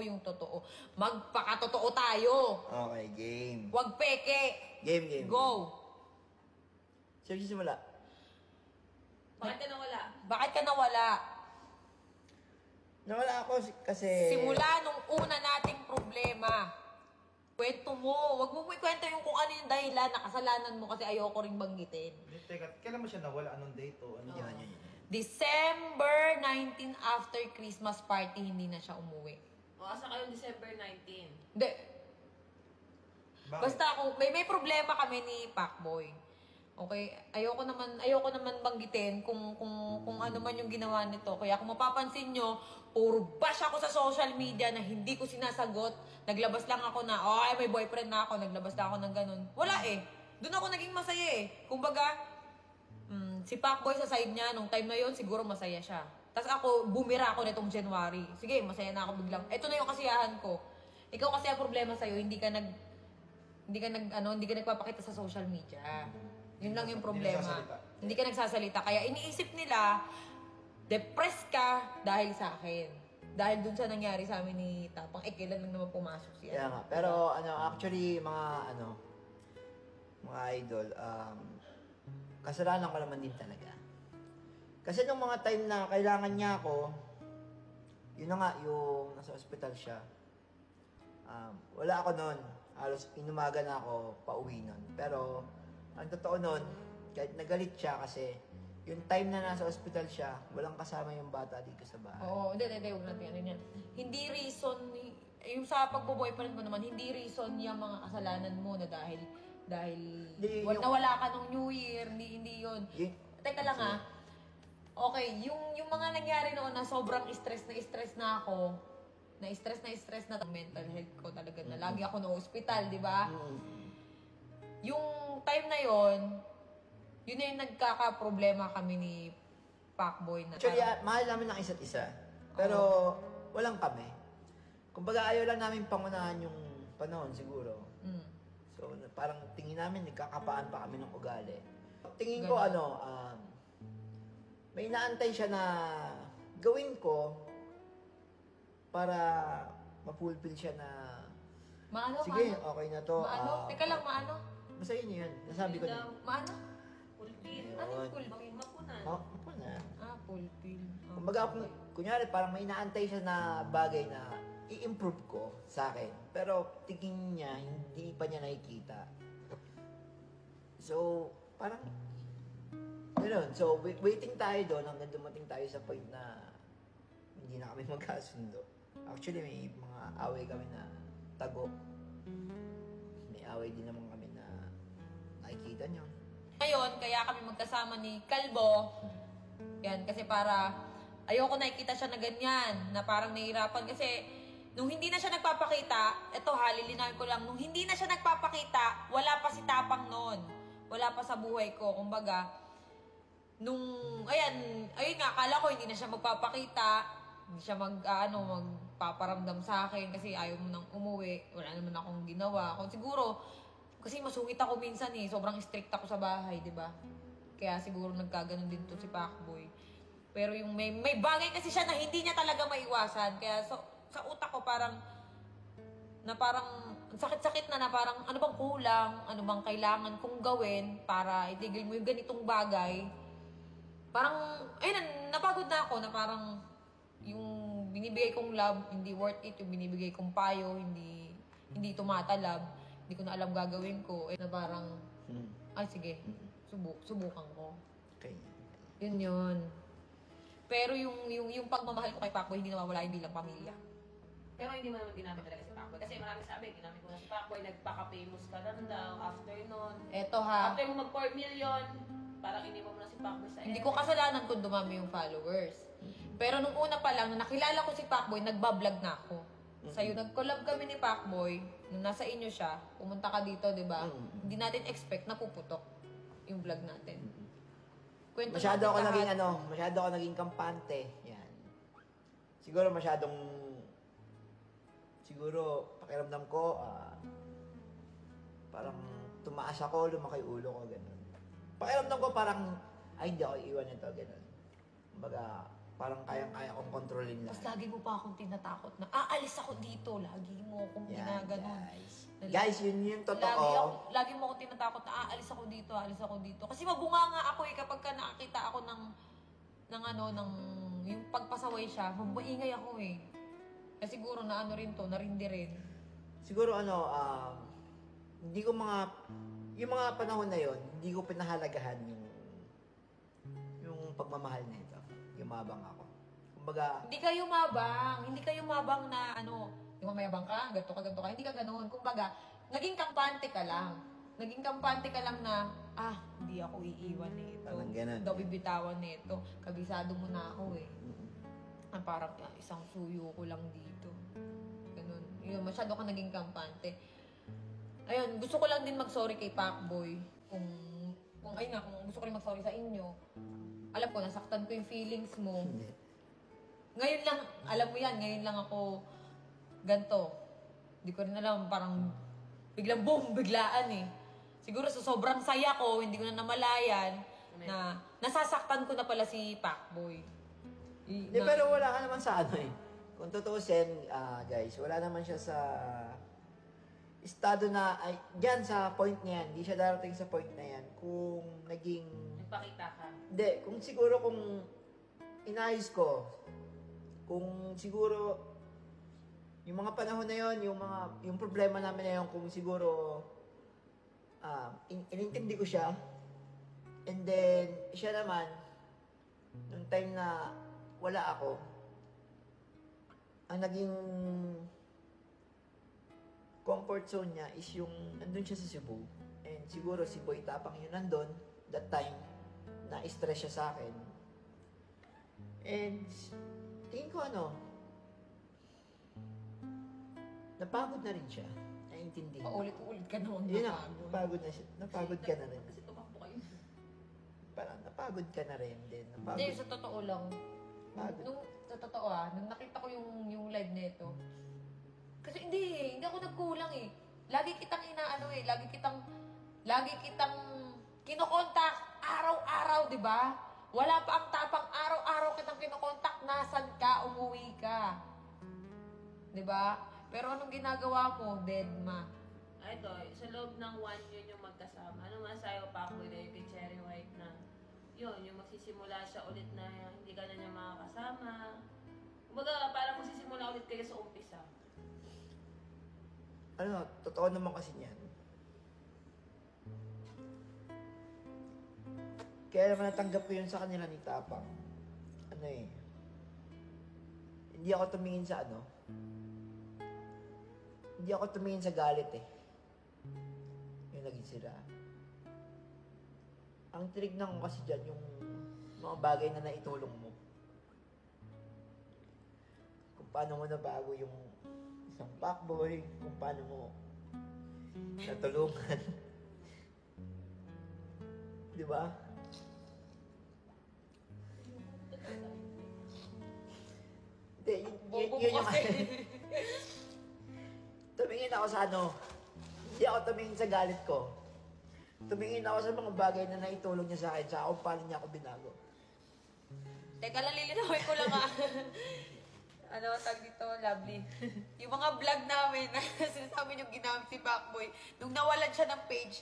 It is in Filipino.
yung totoo. Magpakatotoo tayo. Okay, game. Huwag peke. Game. Go. Sino simula? Bakit ka nawala? Bakit ka nawala? Nawala ako kasi... Simula nung una nating problema. Kwento mo. Huwag mo kwento yung kung ano yung dahilan na kasalanan mo kasi ayoko ring banggitin. Teka, kailan mo siya nawala? Anong date o ano? Yan. December 19 after Christmas party, hindi na siya umuwi. O, asa kayong December 19? Hindi. Bakit? Basta ako, may problema kami ni Pacboy. Okay, ayoko naman banggitin kung ano man yung ginawa nito. Kaya kung mapapansin nyo, puro bash ako sa social media na hindi ko sinasagot. Naglabas lang ako na, ay may boyfriend na ako, naglabas na ako ng ganun. Wala eh. Doon ako naging masaya eh. Kumbaga, si Pacboy sa side niya, nung time na yon siguro masaya siya. Tapos ako, bumira ako nitong January. Sige, masaya na ako biglang. Ito na yung kasiyahan ko. Ikaw kasi ang problema sa'yo, hindi ka nagpapakita sa social media. Yun lang yung problema. Hindi ka nagsasalita. Kaya iniisip nila, depressed ka dahil sa akin. Dahil dun sa nangyari sa amin ni Tapang, kailan lang naman pumasok siya. Kaya nga. Pero, actually, mga idol, kasalanan ko naman din talaga. Kasi nung mga time na kailangan niya ako, yun na nga, yung nasa ospital siya. Wala ako nun. Halos inumaga na ako pauwi nun. Pero, ang totoo nun, kahit nagalit siya kasi yung time na nasa ospital siya, walang kasama yung bata dito sa bahay. Oo, hindi, huwag natin ano yan. Hindi reason, yung sa pagbo-boyfriend mo naman, hindi reason yung mga kasalanan mo na dahil nawala ka nung New Year, hindi yun. Teka lang ha. Okay, yung mga nangyari noon na sobrang stress na ako, na stress na mental health ko talaga na lagi ako na hospital, di ba? Yung time na yon, yun na yung nagkaka-problema kami ni Pacboy na. Actually, mahal namin ng isa't isa. Pero, walang kami. Kumbaga, ayaw lang namin pangunahan yung panahon siguro. So, parang tingin namin, nagkakapaan pa kami ng ugali. Tingin ko, may inaantay siya na gawin ko para mapulpil siya na sige, okay na to. Teka lang, maano? Basta yun. Nasabi ko na. Maano? Pulpil. Ano yung pulpil? Mapunan. Mapunan. Pulpil. Kumbaga, kunyari, parang may inaantay siya na bagay na i-improve ko sa akin. Pero tingin niya, hindi pa niya nakikita. So, parang gano'n. So, waiting tayo doon hanggang dumating tayo sa point na hindi na kami magkasundo. Actually, may mga away kami na tago. May away din naman kami na nakikita niyo. Ngayon, kaya kami magkasama ni Kalbo. Yan, kasi para ayoko nakikita siya na ganyan, na parang nahihirapan. Kasi nung hindi na siya nagpapakita, eto ha, lilinawin ko lang, nung hindi na siya nagpapakita, wala pa si Tapang noon. Wala pa sa buhay ko. Kumbaga, ayun nga, akala ko hindi na siya magpapakita, hindi siya magpaparamdam sa akin kasi ayaw mo nang umuwi, wala naman akong ginawa. Kung siguro, kasi masungit ako minsan sobrang strict ako sa bahay, di ba? Kaya siguro nagkaganon din to si Pacboy. Pero yung may bagay kasi siya na hindi niya talaga maiwasan, kaya sa utak ko parang sakit-sakit na parang ano bang kulang, ano bang kailangan kong gawin para itigil mo yung ganitong bagay. Parang, napagod na ako na parang yung binibigay kong love, hindi worth it. Yung binibigay kong payo, hindi tumatalab. Hindi ko na alam gagawin ko. Na parang, sige, subukan ko. Okay. Yun. Pero yung pagmamahal ko kay Pacboy, hindi nawawala, hindi lang pamilya. Pero hindi mo naman ginamit talaga si Pacboy. Kasi maraming sabi, ginamit ko na si Pacboy, nagpaka-famous ka lang daw after nun. Eto ha. After mo mag-4 million, parang iniwan mo na si Pacboy sa Hindi ko kasalanan kung dumami yung followers. Pero nung una pa lang, nung nakilala ko si Pacboy, nagbablog na ako. Sa'yo, nag-collab kami ni Pacboy. Nung nasa inyo siya, pumunta ka dito, di ba? Hindi natin expect na puputok yung vlog natin. Masyado ako naging kampante. Yan. Siguro pakiramdam ko, parang tumaas ako, lumaki ulo ko, gano'n. Pakiramdam ko parang, hindi ako iiwan nito, gano'n. Kumbaga, parang kayang-kaya kong kontrolin Tapos lahat. lagi mo pa akong tinatakot na, aalis ako dito. Lagi mo akong ginaganon. guys. Guys, yun yung totoo. Lagi mo akong tinatakot na, aalis ako dito. Kasi mabunganga ako kapag ka nakakita ako ng yung pagpasaway siya, maingay ako eh. Kasi siguro na rin to, narindi rin. Siguro hindi ko yung mga panahon na yon, hindi ko pinahalagahan yung pagmamahal nito. Yumabang ako. Kumbaga, Hindi kayo mabang na yung mayabang ka, ganito ka, hindi ka ganoon. Kumbaga, naging kampante ka lang. Na, hindi ako iiwan nito. Parang ganun. Daw bibitawan nito. Kabisado mo na ako eh. Parang isang suyo ko lang dito. Ganun. Yun, masyado ka naging kampante. Ayun, gusto ko lang din mag-sorry kay Pacboy. Kung gusto ko rin mag-sorry sa inyo. Alam ko, nasaktan ko yung feelings mo. hindi. Ngayon lang, alam mo yan, ngayon lang ako ganto. Hindi ko rin alam, parang biglang boom, biglaan eh. Siguro sa sobrang saya ko, hindi ko na namalayan na nasasaktan ko na pala si Pacboy. Hindi, pero wala ka naman sa eh. Kung tutuusin, guys, wala naman siya sa estado na, dyan sa point na yan, hindi siya darating sa point na yan kung naging, Nagpakita ka. hindi, kung siguro kung inayos ko, kung siguro, yung mga panahon na yon, yung problema namin na yon, kung siguro, inintindi ko siya, and then, siya naman, nung time na wala ako, ang naging comfort zone niya is yung nandun siya sa Cebu. And siguro si Boy Tapang yun nandun, that time, na-stress siya sa akin. And tingin ko napagod na rin siya. Naiintindi. Paulit-ulit ka noon. Yun na, napagod na siya. Napagod ka na rin. Kasi tumakbo kayo. Parang napagod ka na rin din. Napagod. Hindi, sa totoo lang. Pagod. Sa totoo nung nakita ko yung live nito, kasi hindi ako nagkulang eh. Lagi kitang lagi kitang kinokontak araw-araw, di ba? Wala pa ang tapang araw-araw kitang kinokontak, nasan ka, umuwi ka. Di ba? Pero anong ginagawa mo, Deadma? Ito, sa loob ng 1 year yung magkasama. Ano masayo pa ako na yung kay Cherry White na yun, yung magsisimula siya ulit na hindi ka na niya makakasama. Kumbaga, parang magsisimula ulit kayo sa umpisa. Totoo naman kasi niyan. Kaya naman natanggap ko yun sa kanila ni Tapang. Hindi ako tumingin sa hindi ako tumingin sa galit eh. Yung naging sila. Ang tinignan ko kasi dyan yung mga bagay na naitulong mo. Kung paano mo nabago yung isang Pacboy, kung paano mo natulungan. Di ba? Hindi, Bobo yun mo yung kasi. tumingin ako sa hindi ako tumingin sa galit ko. Tumingin ako sa mga bagay na naitulong niya sa akin, sa kung paano niya ako binago. Teka lang, lilinawin ko lang tag dito, lovely. Yung mga vlog namin, sinasabi yung ginamit si Pacboy, nung nawalan siya ng page,